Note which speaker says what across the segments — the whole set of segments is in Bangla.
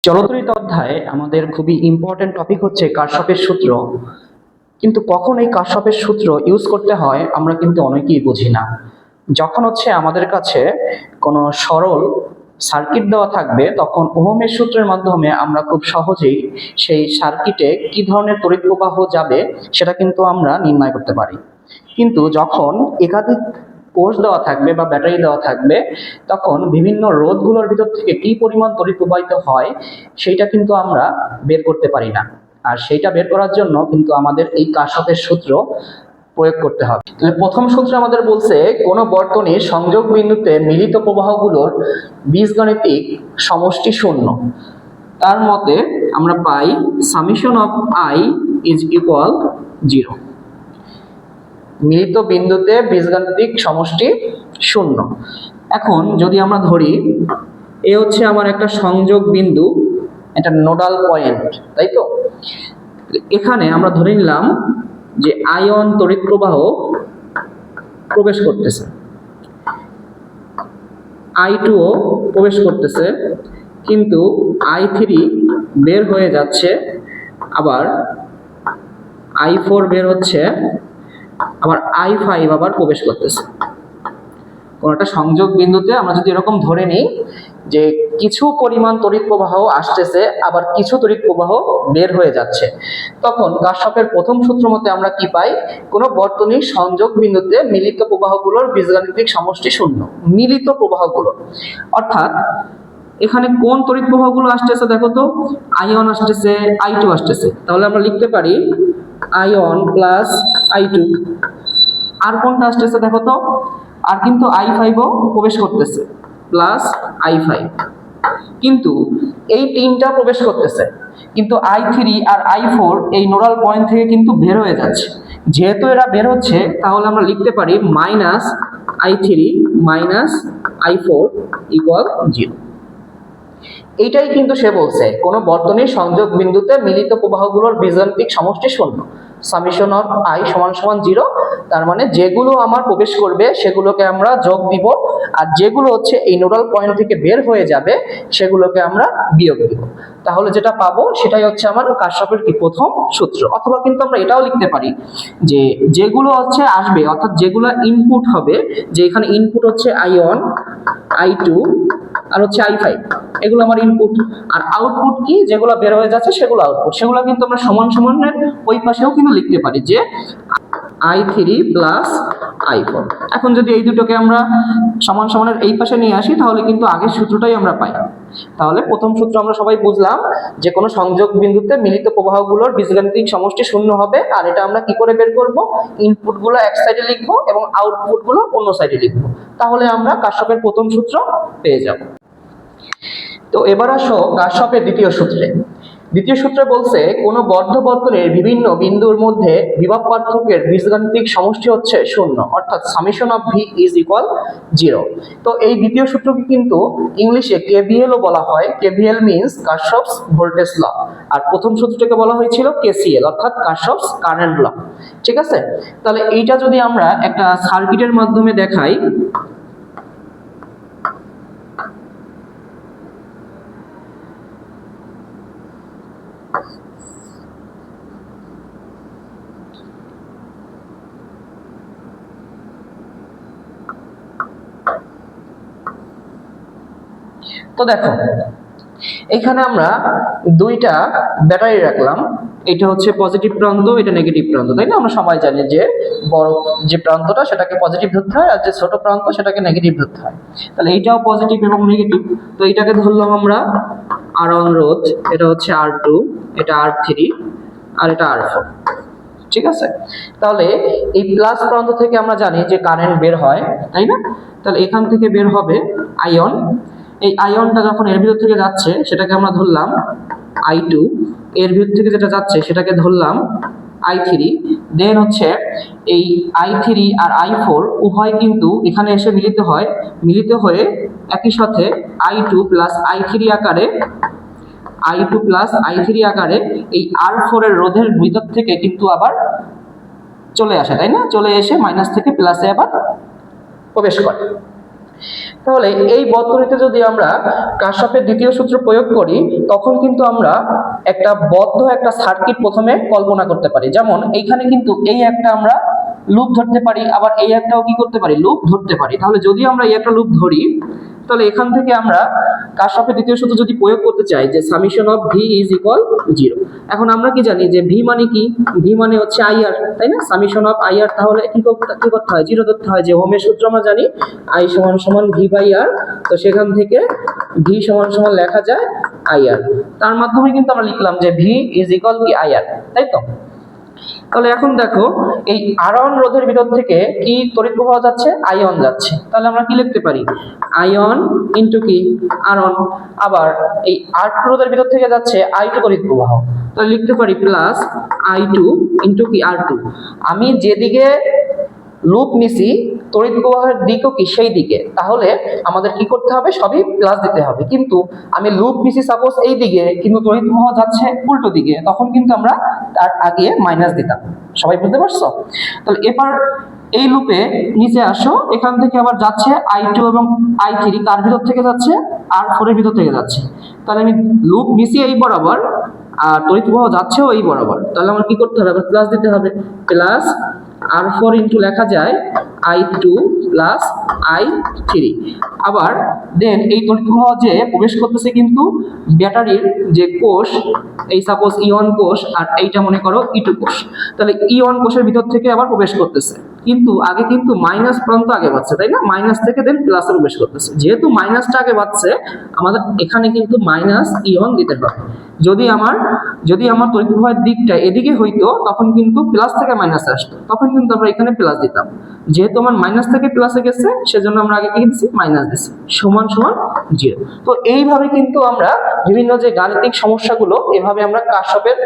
Speaker 1: চলচ্চিত্র অধ্যায়ে আমাদের খুবই ইম্পর্টেন্ট টপিক হচ্ছে কারশফের সূত্র। কিন্তু কখন এই কারশফের সূত্র ইউজ করতে হয় আমরা কিন্তু অনেকেই বুঝি না। যখন হচ্ছে আমাদের কাছে কোনো সরল সার্কিট দেওয়া থাকবে তখন ওহমের সূত্রের মাধ্যমে আমরা খুব সহজেই সেই সার্কিটে কি ধরনের তড়িৎ প্রবাহ যাবে সেটা কিন্তু আমরা নির্ণয় করতে পারি। কিন্তু যখন একাধিক কোষ দেওয়া থাকবে বা ব্যাটারি দেওয়া থাকবে তখন বিভিন্ন রোধগুলোর ভিতর থেকে কি পরিমাণ তড়িৎ প্রবাহিত হয় সেইটা কিন্তু আমরা বের করতে পারি না। আর সেইটা বের করার জন্য কিন্তু আমাদের এই কারশফের সূত্র প্রয়োগ করতে হবে। তাহলে প্রথম সূত্র আমাদের বলছে কোনো বর্তনীর সংযোগ বিন্দুতে মিলিত প্রবাহগুলোর বীজগণিতিক সমষ্টি শূন্য। তার মতে আমরা পাই summation of i is equal 0। মিলিত বিন্দুতে বীজগাণিতিক সমষ্টি শূন্য। এখন যদি আমরা ধরি এ হচ্ছে আমার একটা সংযোগ বিন্দু, এটা নোডাল পয়েন্ট, তাই তো? এখানে আমরা ধরে নিলাম যে আয়ন তড়িৎ প্রবাহ প্রবেশ করতেছে, I2 ও প্রবেশ করতেছে, কিন্তু I3 বের হয়ে যাচ্ছে, আবার I4 বের হচ্ছে, আবার I5 আবার প্রবেশ করতেছে। কোন একটা সংযোগ বিন্দুতে আমরা যদি এরকম ধরে নিই যে কিছু পরিমাণ তড়িৎ প্রবাহ আসতেছে আবার কিছু তড়িৎ প্রবাহ বের হয়ে যাচ্ছে, তখন কারশফের প্রথম সূত্র মতে আমরা কি পাই? কোনো বর্তনীর সংযোগ বিন্দুতে মিলিত প্রবাহগুলোর বীজগাণিতিক সমষ্টি শূন্য। মিলিত প্রবাহগুলো অর্থাৎ এখানে কোন তড়িৎ প্রবাহগুলো আসতেছে দেখো তো, আয়ন আসতেছে, I2 আসতেছে, তাহলে আমরা লিখতে পারি আয়ন প্লাস I2। আর কোনটা আসতেছে দেখো তো, আর কিন্তু I5 ও প্রবেশ করতেছে, প্লাস I5। কিন্তু এই তিনটা প্রবেশ করতেছে, কিন্তু I3 আর I4 এই নোডাল পয়েন্ট থেকে কিন্তু বের হয়ে যাচ্ছে। যেহেতু এরা বের হচ্ছে তাহলে আমরা লিখতে পারি minus I3 minus I4 equal 0। এইটাই কিন্তু সে বলছে কোনো বর্তনীর সংযোগ বিন্দুতে মিলিত প্রবাহগুলোর বীজগাণিতিক সমষ্টি শূন্য। সামেশন অফ আই সমান সমান 0। তার মানে যেগুলো আমার প্রবেশ করবে সেগুলোকে আমরা যোগ দিব, আর যেগুলো হচ্ছে এই নোডাল পয়েন্ট থেকে বের হয়ে যাবে সেগুলোকে আমরা বিয়োগ দিব। তাহলে যেটা পাবো সেটাই হচ্ছে আমার কারশফের কি প্রথম সূত্র। অথবা কিন্তু আমরা এটাও লিখতে পারি যে যেগুলো হচ্ছে আসবে, অর্থাৎ যেগুলো ইনপুট হবে, যে এখানে ইনপুট হচ্ছে I1 I2 আর হচ্ছে I5, এগুলো আমার ইনপুট, আর আউটপুট কি যেগুলো বের হয়ে যাচ্ছে সেগুলো আউটপুট। সেগুলো কিন্তু আমরা সমান সমানের ওই পাশেও কিন্তু লিখতে পারি যে I3 প্লাস I4। এখন যদি এই দুটোকে আমরা সমান সমানের এই পাশে নিয়ে আসি তাহলে কিন্তু আগের সূত্রটাই আমরা পাই। তাহলে প্রথম সূত্র আমরা সবাই বুঝলাম যে কোনো সংযোগ বিন্দুতে মিলিত প্রবাহগুলোর বীজগাণিতিক সমষ্টি শূন্য হবে। আর এটা আমরা কি করে বের করব? ইনপুটগুলো এক সাইডে লিখবো এবং আউটপুটগুলো অন্য সাইডে লিখবো, তাহলে আমরা কারশফের প্রথম সূত্র পেয়ে যাব। তো এবার আসো কারশফের দ্বিতীয় সূত্রে। দ্বিতীয় সূত্রে বলছে কোনো বদ্ধ বর্তনীর বিভিন্ন বিন্দুর মধ্যে বিভব পার্থক্যের বীজগাণিতিক সমষ্টি হচ্ছে শূন্য, অর্থাৎ summation of V is equal 0। তো এই দ্বিতীয় সূত্রকে কিন্তু ইংলিশে KVL ও বলা হয়। KVL মিন্স কারশফস ভোল্টেজ ল, আর প্রথম সূত্রটাকে বলা হয়েছিল KCL অর্থাৎ কারশফস কারেন্ট ল। ঠিক আছে, তাহলে এইটা যদি আমরা একটা সার্কিটের মাধ্যমে দেখাই, তো দেখো এখানে আমরা দুইটা ব্যাটারি রাখলাম, এটা হচ্ছে পজিটিভ প্রান্ত, এটা নেগেটিভ প্রান্ত, তাই না? আমরা সবাই জানি যে বড় যে প্রান্তটা সেটাকে পজিটিভ ধরতে হয় আর যে ছোট প্রান্ত সেটাকে নেগেটিভ ধরতে হয়। তাহলে এইটাও পজিটিভ এবং নেগেটিভ। তো এইটাকে ধরলাম আমরা R1 রোধ, এটা হচ্ছে R2, এটা R3 আর এটা R4। ঠিক আছে, তাহলে এই প্লাস প্রান্ত থেকে আমরা জানি যে কারেন্ট বের হয়, তাই না? তাহলে এখান থেকে বের হবে আয়ন। এই আয়নটা যখন এর ভিতর থেকে যাচ্ছে সেটাকে আমরা ধরলাম I2, এর ভিতর থেকে যেটা যাচ্ছে সেটাকে ধরলাম I3। দেন হচ্ছে এই I3 আর I4 উভয় কিন্তু এখানে এসে মিলিত হয়, মিলিত হয়ে একই সাথে I2 প্লাস I3 আকারে, I2 প্লাস I3 আকারে এই R4 এর রোধের ভিতর থেকে কিন্তু আবার চলে আসে, তাই না? চলে এসে মাইনাস থেকে প্লাসে আবার প্রবেশ করে। তাহলে এই বর্তনীতে যদি আমরা কারশফের দ্বিতীয় সূত্র প্রয়োগ করি তখন কিন্তু আমরা একটা বদ্ধ একটা সার্কিট প্রথমে কল্পনা করতে পারি। যেমন এইখানে কিন্তু এই একটা আমরা লুপ ধরতে পারি, আবার এই একটাও কি করতে পারি, লুপ ধরতে পারি। তাহলে যদি আমরা এই একটা লুপ ধরি তাহলে এখান থেকে আমরা কারশফের দ্বিতীয় সূত্র যদি প্রয়োগ করতে চাই যে summation of V is equal 0। এখন আমরা কি জানি যে ভি মানে কি, ভি মানে হচ্ছে আইআর, তাই না? সামেশন অফ আইআর, তাহলে কি করতে হয়, 0 ধরতে হয়। যে ওহমের সূত্র আমরা জানি আই সমান সমান ভি বাই আর, তো সেখান থেকে ভি সমান সমান লেখা যায় আইআর। তার মাধ্যমে কিন্তু আমরা লিখলাম যে ভি ইজ ইকুয়াল কি আইআর, তাই তো? তাহলে এখন দেখো এই আয়ন রোধের ভিতর থেকে কি তড়িৎ প্রবাহ যাচ্ছে, আয়ন যাচ্ছে। তাহলে আমরা কি লিখতে পারি, আয়ন ইনটু কি আয়ন। আবার এই R2 রোধের ভিতর থেকে যাচ্ছে I2 তড়িৎ প্রবাহ, তাহলে লিখতে পারি প্লাস I2 ইনটু কি R2। আমি যেদিকে লুপ নিছি তড়িৎ প্রবাহের দিকও কি সেই দিকে, তাহলে আমাদের কি করতে হবে, সবই প্লাস দিতে হবে। কিন্তু আমি লুপ নিছি সাপোজ এই দিকে, কিন্তু তড়িৎ প্রবাহ যাচ্ছে উল্টো দিকে, তখন কিন্তু আমরা তার আগে মাইনাস দিতাম। সবাই বুঝতে পারছো? তাহলে এবার এই লুপে নিচে আসো, এখান থেকে আবার যাচ্ছে I2 এবং I3, তার ভিতর থেকে যাচ্ছে R4 এর ভিতর থেকে যাচ্ছে। তাহলে আমি লুপ নিচে এই বরাবর আর তড়িৎ প্রবাহ যাচ্ছেও এই বরাবর, তাহলে আমার কি করতে হবে, আবার প্লাস দিতে হবে। প্লাস R4 ইন্টু লেখা যায় I2 প্লাস I3। আবার দেন এই তড়িৎ প্রবাহ যে প্রবেশ করতেছে কিন্তু ব্যাটারির যে কোষ, এই সাপোজ E1 কোষ আর এইটা মনে করো E2 কোষ, তাহলে E1 কোষের ভিতর থেকে আবার প্রবেশ করতেছে, কিন্তু আগে কিন্তু মাইনাস প্রান্ত আগে বাড়ছে, তাই না? মাইনাস থেকে দেন প্লাসে প্রবেশ করতেছে। যেহেতু মাইনাসটা আগে বাড়ছে, আমাদের এখানে কিন্তু মাইনাস E1 দিতে হবে। যদি আমার তড়িৎ প্রবাহের দিকটা এদিকে হইতো তখন কিন্তু প্লাস থেকে মাইনাসে আসতো, তখন কিন্তু আমরা এখানে প্লাস দিতাম। যেহেতু আমার মাইনাস থেকে প্লাসে গেছে সেজন্য আমরা আগে কি দিচ্ছি, মাইনাস দিচ্ছি, সমান সমান 0। তো এইভাবে কিন্তু আমরা বিভিন্ন যে গাণিতিক সমস্যাগুলো এভাবে আমরা কারশফের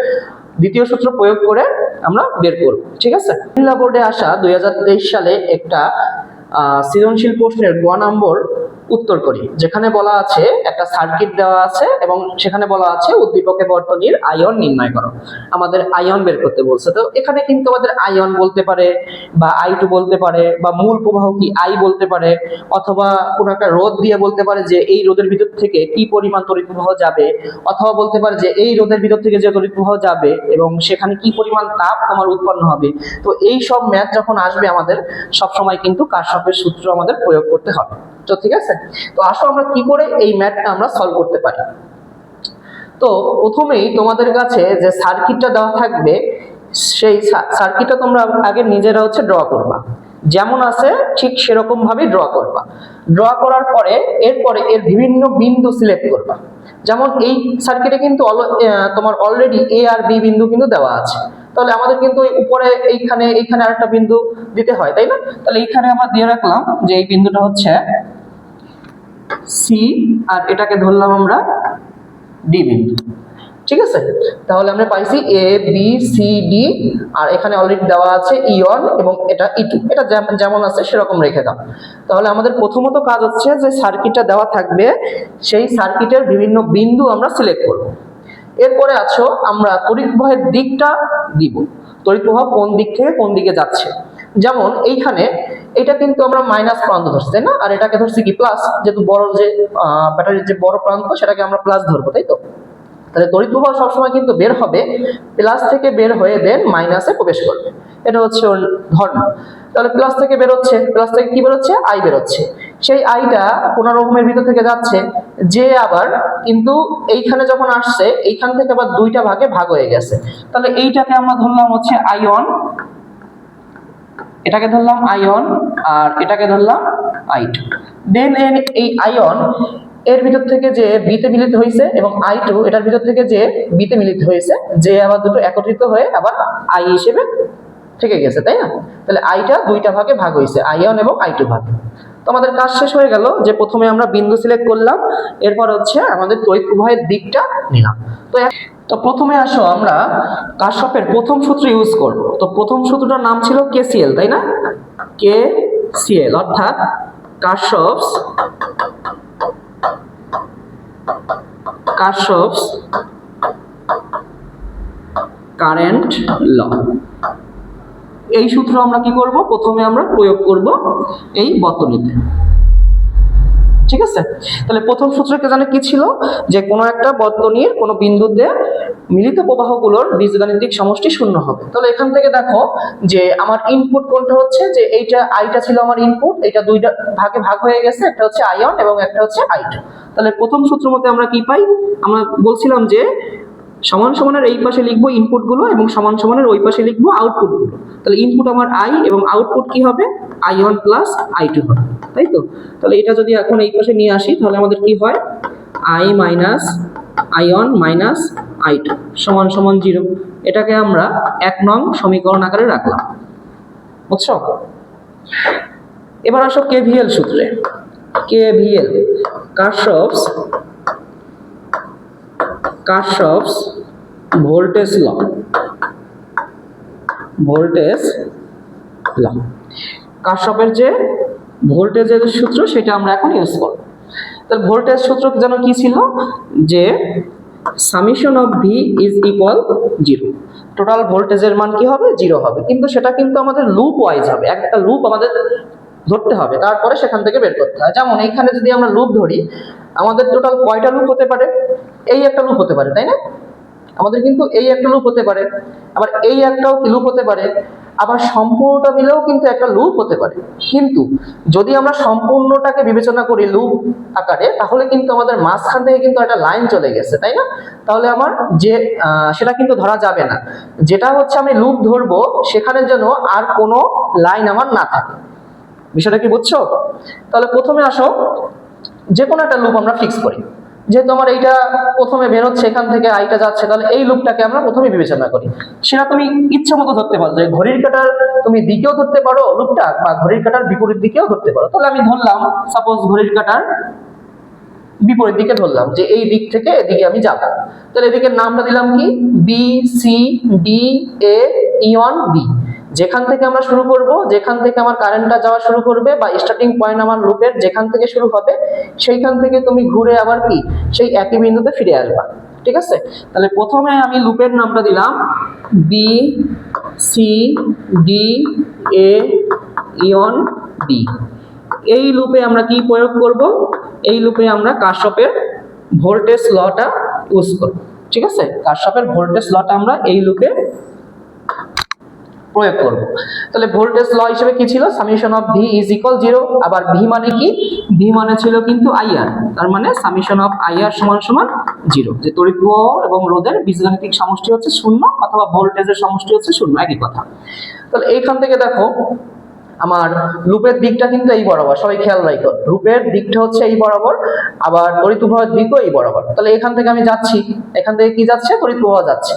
Speaker 1: দ্বিতীয় সূত্র প্রয়োগ করে আমরা বের করব। ঠিক আছে? কুমিল্লা বোর্ডে আসা 2023 সালে একটা সৃজনশীল প্রশ্নের 1 নম্বর উত্তর করি, যেখানে বলা আছে একটা সার্কিট দেওয়া আছে এবং সেখানে বলা আছে উদ্দীপকে বর্তনীর আয়ন নির্ণয় করো। আমাদের আয়ন বের করতে বলছে। তো এখানে কিন্তু আমাদের আয়ন বলতে পারে বা I2 বলতে পারে বা মূল প্রবাহ কি I বলতে পারে, অথবা কোনো একটা রোধ দিয়ে বলতে পারে যে এই রোধের ভিতর থেকে কি পরিমাণ তড়িৎ প্রবাহ যাবে, অথবা বলতে পারে যে এই রোধের ভিতর থেকে যে তড়িৎ প্রবাহ যাবে এবং সেখানে কি পরিমাণ তাপ তোমার উৎপন্ন হবে। তো এই সব ম্যাথ যখন আসবে আমাদের সব সময় কিন্তু কারশফের সূত্র আমাদের প্রয়োগ করতে হবে। তো ঠিক আছে, তো আসো আমরা কি করে এই ম্যাথটা আমরা সলভ করতে পারি। তো প্রথমেই তোমাদের কাছে যে সার্কিটটা দেওয়া থাকবে সেই সার্কিটটা তোমরা আগে নিজেরা ড্র করবা, যেমন আছে ঠিক সেরকম ভাবে ড্র করবা। ড্র করার পরে এরপরে এর বিভিন্ন বিন্দু সিলেক্ট করবা। যেমন এই সার্কিটে কিন্তু তোমার অলরেডি A আর B বিন্দু কিন্তু দেওয়া আছে, তাহলে আমাদের কিন্তু উপরে এইখানে আরেকটা বিন্দু দিতে হয়, তাই না? তাহলে এইখানে আমরা দিয়ে রাখলাম যে এই বিন্দুটা হচ্ছে C আর এটাকে ধরলাম আমরা D বিন্দু। ঠিক আছে, তাহলে আমরা পাইছি A B C D আর এখানে অলরেডি দেওয়া আছে E1 এবং এটা E2, এটা যেমন আছে সেরকম রেখে দাও। তাহলে আমাদের প্রথমত কাজ হচ্ছে যে সার্কিটটা দেওয়া থাকবে সেই সার্কিটের বিভিন্ন বিন্দু আমরা সিলেক্ট করব। এরপরে আছো আমরা তড়িৎ প্রবাহের দিকটা দিব, তড়িৎ প্রবাহ কোন দিক থেকে কোন দিকে যাচ্ছে। যেমন এইখানে এটা কিন্তু আমরা মাইনাস প্রান্ত ধরছি, তাই না? আর এটাকে ধরছি কি প্লাস, যেহেতু বড় যে ব্যাটারির যে বড় প্রান্ত সেটাকে আমরা প্লাস ধরবো, তাই তো? তাহলে তড়িৎ প্রবাহ সবসময় কিন্তু বের হবে প্লাস থেকে বের হয়ে দেন মাইনাসে প্রবেশ করবে, এটা হচ্ছে ওর ধর্ম। তাহলে প্লাস থেকে বের হচ্ছে, প্লাস থেকে কি বের হচ্ছে, আই বের হচ্ছে। সেই আইটা 15 ওহমের ভিতর থেকে যাচ্ছে, যে আবার কিন্তু এইখানে যখন আসছে এইখান থেকে আবার দুইটা ভাগে ভাগ হয়ে গেছে। তাহলে এইটাকে আমরা ধরলাম হচ্ছে I1, এটাকে ধরলাম I1 আর এটাকে ধরলাম I2। দেন এই I1 এর ভিতর থেকে যে B তে মিলিত হয়েছে এবং I2 এটার ভিতর থেকে যে B তে মিলিত হয়েছে, যে আবার দুটো একত্রিত হয়ে আবার I হিসেবে থেকে গেছে, তাই না? তাহলে আইটা দুইটা ভাগে ভাগ হয়েছে, I1 এবং I2 ভাগে। তো আমাদের কাজ শেষ হয়ে গেল যে প্রথমে আমরা বিন্দু সিলেক্ট করলাম, এরপর হচ্ছে আমাদের তড়িৎ প্রবাহের দিকটা নিলাম। তো প্রথমে আসো আমরা কারশফের প্রথম সূত্র ইউজ করব। তো প্রথম সূত্রটার নাম ছিল KCL, তাই না? KCL অর্থাৎ কারশফস কারেন্ট ল। এই সূত্র আমরা কি করব, প্রথমে আমরা প্রয়োগ করব এই বর্তনীতে। ঠিক আছে, তাহলে প্রথম সূত্রকে জানে কি ছিল, যে কোনো একটা বর্তনীর কোনো বিন্দুতে মিলিত প্রবাহগুলোর বীজগাণিতিক সমষ্টি শূন্য হবে। তাহলে এখান থেকে দেখো যে আমার ইনপুট কোনটা হচ্ছে, যে এইটা আইটা ছিল আমার ইনপুট, এটা দুইটা ভাগে ভাগ হয়ে গেছে, একটা হচ্ছে আই1 এবং একটা হচ্ছে আই2। তাহলে প্রথম সূত্র মতে আমরা কি পাই, আমরা বলছিলাম যে সমান সমানের এই পাশে লিখবো ইনপুট গুলো এবং সমান সমানের ওই পাশে লিখবো আউটপুট গুলো। তাহলে ইনপুট আমার আই এবং আউটপুট কি হবে, আই1 প্লাস আই2 হবে, তাই তো। তাহলে এটা যদি এখন এই পাশে নিয়ে আসি তাহলে আমাদের কি হয়, আই মাইনাস আই1 মাইনাস আই2 সমান সমান 0। এটাকে আমরা 1 নং সমীকরণ আকারে রাখলাম, বুঝছো। এবার আসো কেভিএল সূত্রে। KVL, কারশফস voltage law. কারশফের যে ভোল্টেজের সূত্র সেটা আমরা এখন ইউজ করব। তাহলে ভোল্টেজ সূত্র যেন কি ছিল, যে summation of V is equal 0। Total ভোল্টেজের মান কি হবে, 0 হবে, কিন্তু সেটা কিন্তু আমাদের লুপ ওয়াইজ হবে, একটা লুপ আমাদের ধরতে হবে, তারপরে সেখান থেকে বের করতে হয়। যেমন এইখানে যদি আমরা লুপ ধরি, আমাদের টোটাল কয়টা লুপ হতে পারে, এই একটা লুপ হতে পারে, তাই না, আমাদের কিন্তু এই একটা লুপ হতে পারে, আবার এই একটাও লুপ হতে পারে, আবার সম্পূর্ণটা মিলেও কিন্তু একটা লুপ হতে পারে। কিন্তু যদি আমরা সম্পূর্ণটাকে বিবেচনা করি লুপ আকারে, তাহলে কিন্তু আমাদের মাঝখান থেকে কিন্তু একটা লাইন চলে গেছে, তাই না, তাহলে আমার যে সেটা কিন্তু ধরা যাবে না। যেটা হচ্ছে আমি লুপ ধরবো সেখানে যেন আর কোনো লাইন আমার না থাকে। বিষয়টা কি বুঝছো? তাহলে প্রথমে আসো যে কোনো একটা লুপ আমরা ফিক্স করি। যেহেতু আমার এইটা প্রথমে বের হচ্ছে, এখান থেকে আইটা যাচ্ছে, তাহলে এই লুপটাকে আমরা প্রথমে বিবেচনা করি। সেটা তুমি ইচ্ছা মতো ধরতে পারো, যে ঘড়ির কাঁটার তুমি দিকেও ধরতে পারো লুপটা, বা ঘড়ির কাঁটার বিপরীত দিকেও ধরতে পারো। তাহলে আমি ধরলাম, সাপোজ ঘড়ির কাঁটার বিপরীত দিকে ধরলাম, যে এই দিক থেকে এদিকে আমি যাব। তাহলে এদিকে নামটা দিলাম কি, বি সি ডি এ ই1 বি। যেখান থেকে আমরা শুরু করব, যেখান থেকে আমার কারেন্টটা যাওয়া শুরু করবে, বা স্টার্টিং পয়েন্ট আমার লুপের যেখান থেকে শুরু হবে, সেইখান থেকে তুমি ঘুরে আবার কি সেই একই বিন্দুতে ফিরে আসবা। ঠিক আছে, তাহলে প্রথমে আমি লুপের নামটা দিলাম বি সি ডি এ ই1 বি। এই লুপে আমরা কি প্রয়োগ করব, এই লুপে আমরা কারশফের ভোল্টেজ লটা ইউজ করব। ঠিক আছে, কারশফের ভোল্টেজ লটা আমরা এই লুপে প্রয়োগ করব। তাহলে ভোল্টেজ ল হিসেবে কি ছিল, summation of V is equal 0। আবার ভি মানে কি, ভি মানে ছিল কিন্তু আইআর, তার মানে সামেশন অফ আইআর সমান সমান 0। যে তড়িৎ প্রবাহ এবং রোধের বীজগাণিতিক সমষ্টি হচ্ছে 0, অথবা ভোল্টেজের সমষ্টি হচ্ছে 0, একই কথা। তাহলে এইখান থেকে দেখো আমার লুপের দিকটা কিন্তু এই বরাবর, সবাই খেয়াল রাখো, লুপের দিকটা হচ্ছে এই বরাবর, আবার তড়িৎ প্রবাহের দিকও এই বরাবর। তাহলে এখান থেকে আমি যাচ্ছি, এখান থেকে কি যাচ্ছে, তড়িৎ প্রবাহ যাচ্ছে।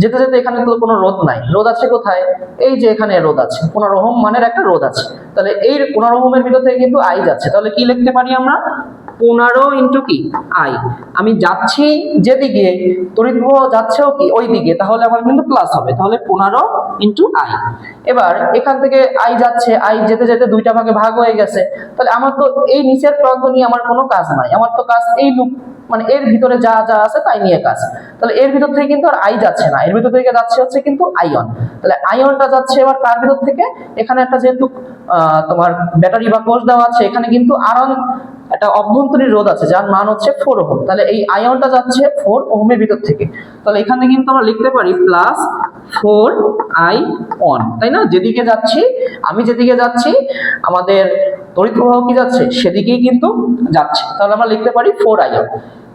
Speaker 1: যেতে যেতে এখানে তো কোনো রোধ নাই, রোধ আছে কোথায়, এই যে এখানে রোধ আছে, 15 ওহম মানের একটা রোধ আছে। তাহলে এই 15 ওহমের ভিতর থেকে কিন্তু আই যাচ্ছে। তাহলে কি লিখতে পারি আমরা, 15 ইন্টু কি আই। আমি যাচ্ছি যেদিকে, তড়িৎ প্রবাহ যাচ্ছেও কি ওই দিকে, তাহলে আমার কিন্তু প্লাস হবে। তাহলে 15 ইন্টু আই। এবার এখান থেকে আই যাচ্ছে, আই যেতে যেতে দুইটা ভাগে ভাগ হয়ে গেছে। তাহলে আমার তো এই নিচের প্রান্ত নিয়ে আমার কোনো কাজ নাই, আমার তো কাজ এই লুপ, মানে এর ভিতরে যা যা আছে তাই নিয়ে কাজ। তাহলে এর ভিতর থেকে কিন্তু আর আই যাচ্ছে না, এর ভিতর থেকে যাচ্ছে হচ্ছে কিন্তু আইঅন। তাহলে আইঅনটা যাচ্ছে এবার কার ভিতর থেকে, এখানে একটা যেহেতু তোমার ব্যাটারি বা কোষ দেওয়া আছে, এখানে কিন্তু আয়রন একটা অভ্যন্তরীণ রোধ আছে যার মান হচ্ছে 4 ওহম। তাহলে এই আয়নটা যাচ্ছে 4 ওহমের ভিতর থেকে। তাহলে এখানে কিন্তু আমরা লিখতে পারি প্লাস 4 আই অন, তাই না, যেদিকে যাচ্ছি আমি, যেদিকে যাচ্ছি আমাদের তড়িৎ প্রবাহ কি যাচ্ছে সেদিকেই কিন্তু যাচ্ছে। তাহলে আমরা লিখতে পারি 4 আইঅন।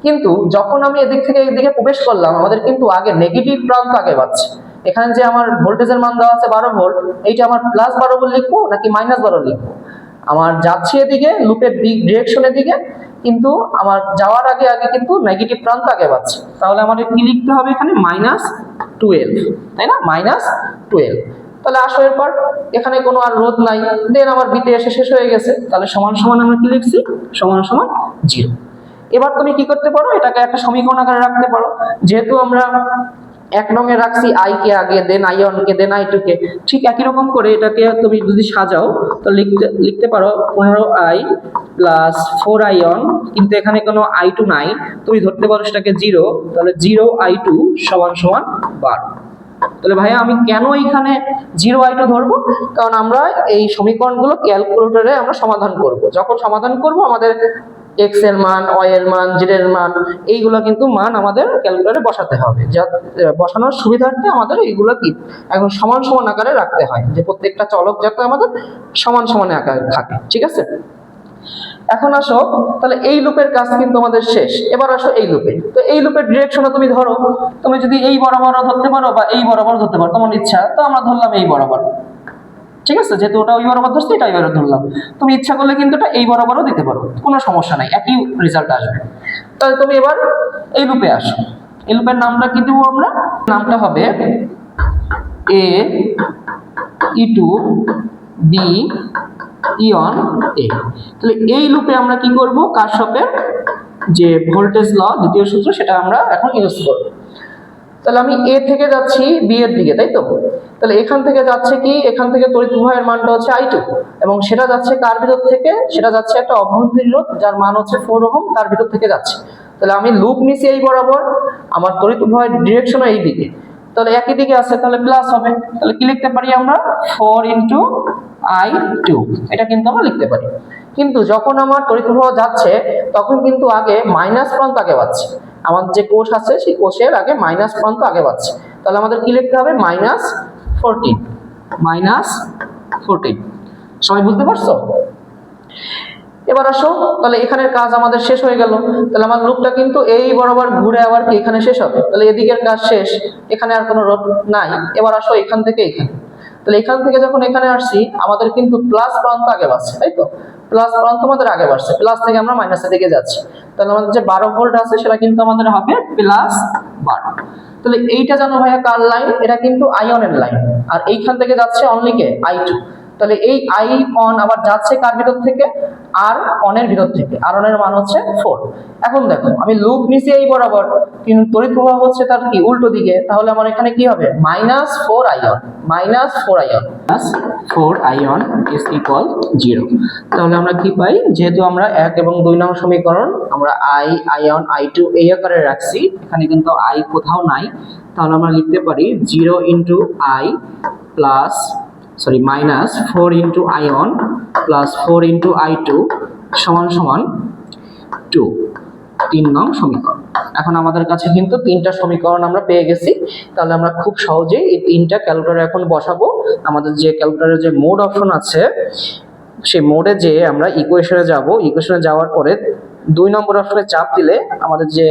Speaker 1: কিন্তু যখন আমি এদিক থেকে এদিকে প্রবেশ করলাম, আমাদের কিন্তু আগে নেগেটিভ প্রান্ত আগে বাড়ছে। এখানে যে আমার ভোল্টেজের মান দেওয়া আছে 12 ভোল্ট, এইটা আমার প্লাস 12 ভোল্ট লিখবো নাকি মাইনাস 12 লিখবো, আমার যাচ্ছে এদিকে লুপের ডিরেকশনের দিকে, কিন্তু আমার যাওয়ার আগে আগে কিন্তু নেগেটিভ প্রান্ত আগে বাড়ছে। তাহলে আমাদের কি লিখতে হবে এখানে, -12, তাই না, -12। তাহলে আসো এরপর এখানে কোনো আর রোধ নাই, দেন আমার বিতে এসে শেষ হয়ে গেছে। তাহলে সমান সমান আমরা কি লিখছি, সমান সমান 0। এবার তুমি কি করতে পারো, এটাকে একটা সমীকরণ আকারে রাখতে পারো। যেহেতু আমরা 1 নং এ রাখছি আই কে আগে, দেন আই1 কে, দেন আই2 কে, ঠিক একই রকম করে এটাকে তুমি যদি সাজাও তো লিখতে পারো 15i প্লাস 4i1, কিন্তু এখানে কোনো i2 নাই, তুমি ধরতে পারো সেটাকে 0। তাহলে 0i2 সমান সমান 12। তাহলে ভাইয়া আমি কেন এখানে 0i2 ধরবো, কারণ আমরা এই সমীকরণগুলো ক্যালকুলেটরে আমরা সমাধান করব। যখন সমাধান করব আমাদের এক্স এর মান, ওয়াই এর মান, জেড এর মান, এইগুলো কিন্তু মান আমাদের ক্যালকুলেটরে বসাতে হবে। যা বসানোর সুবিধার্থে আমাদের এইগুলো কি এখন সমান সমান আকারে রাখতে হয়, যে প্রত্যেকটা চলক যাতে আমাদের সমান সমান আকারে থাকে। ঠিক আছে, এখন আসো তাহলে এই লুপের কাজ কিন্তু আমাদের শেষ। এবার আসো এই লুপে। তো এই লুপের ডিরেকশনে তুমি ধরো, তুমি যদি এই বরাবরও ধরতে পারো বা এই বরাবর ধরতে পারো, তোমার ইচ্ছা। তো আমরা ধরলাম এই বরাবর। ঠিক আছে, যেহেতু ওটা ওই বরাবর ধরছে, এটা ওই বরাবর ধরলাম। তুমি ইচ্ছা করলে কিন্তু এটা এই বরাবরও দিতে পারো, কোনো সমস্যা নাই, একই রেজাল্ট আসবে। তাহলে তুমি এবার এই লুপে আসো। এই লুপের নামটা কি দেবো আমরা? নামটা হবে এ ই টু বি ইয়ন এ। তাহলে এই লুপে আমরা কি করব? কারশফের যে ভোল্টেজ ল দ্বিতীয় সূত্র, সেটা আমরা এখন ইউজ করব। তাহলে আমি এ থেকে যাচ্ছি বি এর দিকে, তাই তো? তাহলে এখান থেকে যাচ্ছে কি, এখান থেকে তড়িৎ প্রবাহের মানটা হচ্ছে I2, এবং সেটা যাচ্ছে কার ভিতর থেকে? সেটা যাচ্ছে একটা অভ্যন্তরীণ রোধ যার মান হচ্ছে 4 ওহম, তার ভিতর থেকে যাচ্ছে। তাহলে আমি লুপ নিছি এই বরাবর, আমার তড়িৎ প্রবাহের ডিরেকশনও এই দিকে, তাহলে একই দিকে আছে, তাহলে প্লাস হবে। তাহলে কি লিখতে পারি আমরা? 4 ইন্টু I2, এটা কিন্তু আমরা লিখতে পারি। কিন্তু যখন আমার তড়িৎ প্রবাহ যাচ্ছে, তখন কিন্তু আগে মাইনাস প্রান্ত আগে পাচ্ছে। আমাদের যে কোষ আছে, সেই কোষের আগে মাইনাস প্রান্ত আগে পাচ্ছে। তাহলে আমাদের কি লিখতে হবে? -14। সবাই বুঝতে পারছো? এবার আসো, তাহলে এখানের কাজ আমাদের শেষ হয়ে গেল। তাহলে আমার লুপটা কিন্তু এই বরাবর ঘুরে আবার কি এখানে শেষ হবে। তাহলে এদিকের কাজ শেষ, এখানে আর কোনো রোধ নাই। এবার আসো এখান থেকে এখানে। তাহলে এখান থেকে যখন এখানে আসছি, আমাদের কিন্তু প্লাস প্রান্ত আগে বাড়ছে, তাই তো? প্লাস প্রান্ত আমাদের আগে বাড়ছে, প্লাস থেকে আমরা মাইনাসের দিকে যাচ্ছি। তাহলে আমাদের যে 12 ভোল্ট আছে, সেটা কিন্তু আমাদের হবে +12। তাহলে এইটা জানো ভাইয়া কার লাইন? এটা কিন্তু আয়নের লাইন। আর এইখান থেকে যাচ্ছে অনলি কে? I2। তাহলে এই আই অন আবার যাচ্ছে কার ভিতর থেকে? আর অনের ভিতর থেকে। আর অনের মান হচ্ছে 4। এখন দেখো, আমি লুপ নিচে এই বরাবর, কিন্তু তড়িৎ প্রবাহ হচ্ছে তার কি উল্টো দিকে। তাহলে আমার এখানে কি হবে? -4 আয়ন, -4 আয়ন ইজ ইকুয়াল 0। তাহলে আমরা কি পাই? যেহেতু আমরা 1 এবং 2 নং সমীকরণ আমরা আয়ন I2 এই আকারে রাখছি, এখানে কিন্তু I কোথাও নাই। তাহলে আমরা লিখতে পারি 0 into I plus -4 into ion plus 4 into I2 সমান সমান 2। 3 নং সমীকরণ। এখন আমাদের কাছে কিন্তু 3টা সমীকরণ আমরা পেয়ে গেছি। তাহলে আমরা খুব সহজেই এই 3টা ক্যালকুলেটরে এখন বসাবো। আমাদের যে ক্যালকুলেটরে যে মোড অপশন আছে, সেই মোডে যে আমরা ইকুয়েশনে যাব। ইকুয়েশনে যাওয়ার পরে 2 নম্বর অপশনে চাপ দিলে আমাদের যে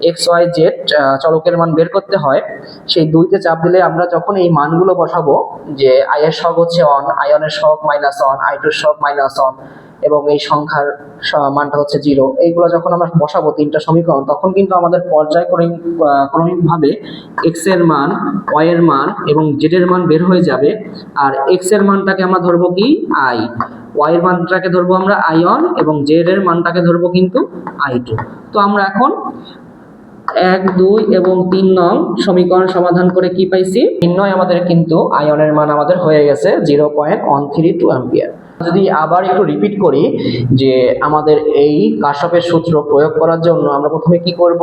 Speaker 1: এক্স ওয়াই জেড চলকের মান বের করতে হয়, সেই 2তে চাপ দিলে আমরা যখন এই মানগুলো বসাবো, যে আই এর সহগ হচ্ছে অন, আয়নের সহগ -1, I2 এর সহগ -1, এবং এই সংখ্যার মানটা হচ্ছে 0, এইগুলো যখন আমরা বসাবো 3টা সমীকরণ, তখন কিন্তু আমাদের পর্যায়ক্রমিকভাবে এক্স এর মান, ওয়াই এর মান এবং জেড এর মান বের হয়ে যাবে। আর এক্স এর মানটাকে আমরা ধরবো কি? I, ওয়াই এর মানটাকে ধরবো আমরা আয়ন, এবং জেড এর মানটাকে ধরবো কিন্তু I2। তো আমরা এখন 1, 2 এবং 3 নং সমীকরণ সমাধান করে কি পাইছি? নির্ণয় আমাদের কিন্তু আয়নের মান আমাদের হয়ে গেছে 0.132 অ্যাম্পিয়ার। যদি আবার একটু রিপিট করি, যে আমাদের এই কারশফের সূত্র প্রয়োগ করার জন্য আমরা প্রথমে কি করব?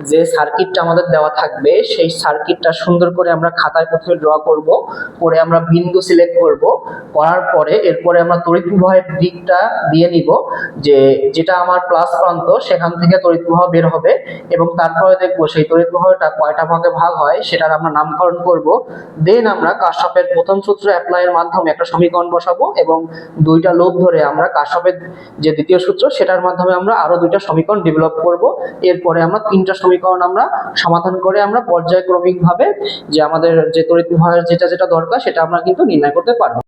Speaker 1: যে সার্কিটটা আমাদের দেওয়া থাকবে, সেই সার্কিটটা সুন্দর করে আমরা খাতায় প্রথমে ড্র করব, করে আমরা বিন্দু সিলেক্ট করব, করার পরে এরপরে আমরা তড়িৎ প্রবাহের দিকটা দিয়ে নিব, যে যেটা আমার প্লাস প্রান্ত, সেখান থেকে তড়িৎ প্রবাহ বের হবে, এবং তারপরে দেখবো সেই তড়িৎ প্রবাহটা কয়টা ভাগে ভাগ হয় সেটার আমরা নামকরণ করব। দেন আমরা কারশফের প্রথম সূত্র অ্যাপ্লাইয়ের মাধ্যমে একটা সমীকরণ বসাবো, এবং 2টা লুপ ধরে আমরা কারশফের যে দ্বিতীয় সূত্র, সেটার মাধ্যমে আমরা আরো 2টা সমীকরণ ডেভেলপ করব। এরপরে আমরা 3টা সমীকরণ আমরা সমাধান করে আমরা পর্যায়ক্রমিকভাবে যে আমাদের যে তড়িৎ প্রবাহের যেটা যেটা দরকার, সেটা আমরা কিন্তু নির্ণয় করতে পারবো।